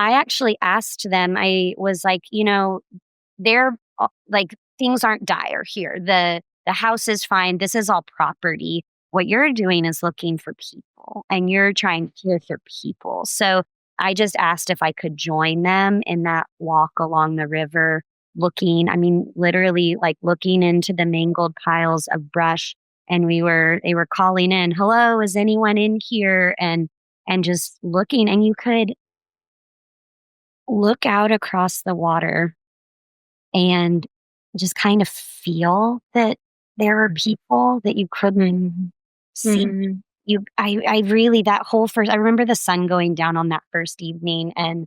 I actually asked them, I was like, they're like, things aren't dire here. The house is fine. This is all property. What you're doing is looking for people and you're trying to care for people. So I just asked if I could join them in that walk along the river, I mean, literally like looking into the mangled piles of brush. And they were calling in, hello, is anyone in here? And just looking, and you could look out across the water and just kind of feel that there were people that you couldn't see. Mhm. I really, that whole first, I remember the sun going down on that first evening, and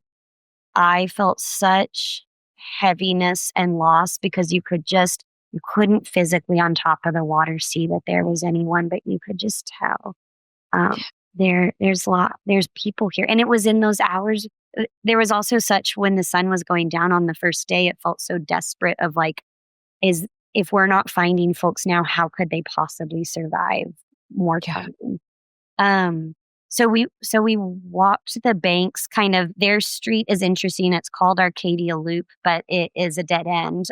I felt such heaviness and loss because you couldn't physically on top of the water see that there was anyone, but you could just tell. Um, there's people here. And it was in those hours. There was also such, when the sun was going down on the first day, it felt so desperate of like, is if we're not finding folks now, how could they possibly survive more Yeah. time? Um, so we walked the banks. Kind of, their street is interesting. It's called Arcadia Loop, but it is a dead end.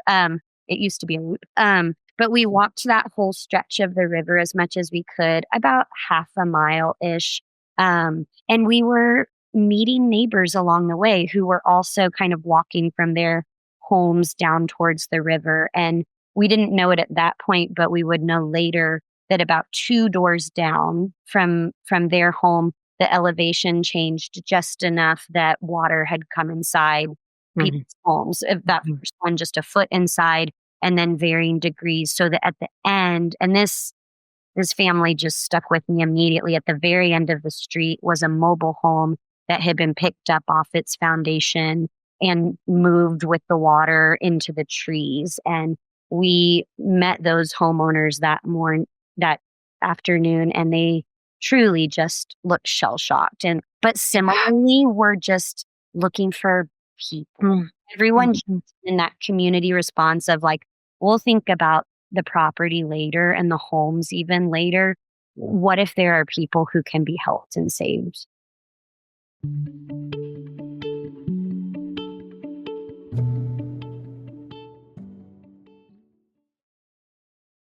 It used to be a loop. But we walked that whole stretch of the river as much as we could, about half a mile ish. And we were meeting neighbors along the way who were also kind of walking from their homes down towards the river. And we didn't know it at that point, but we would know later that about 2 doors down from their home, the elevation changed just enough that water had come inside Mhm. people's homes. If that Mhm. first one just a foot inside, and then varying degrees, so that at the end, and this family just stuck with me immediately. At the very end of the street was a mobile home that had been picked up off its foundation and moved with the water into the trees. And we met those homeowners that afternoon, and they truly just looked shell shocked. And but similarly, we're just looking for people. Mm. Everyone just Mhm. in that community response of like, we'll think about the property later and the homes even later. What if there are people who can be helped and saved?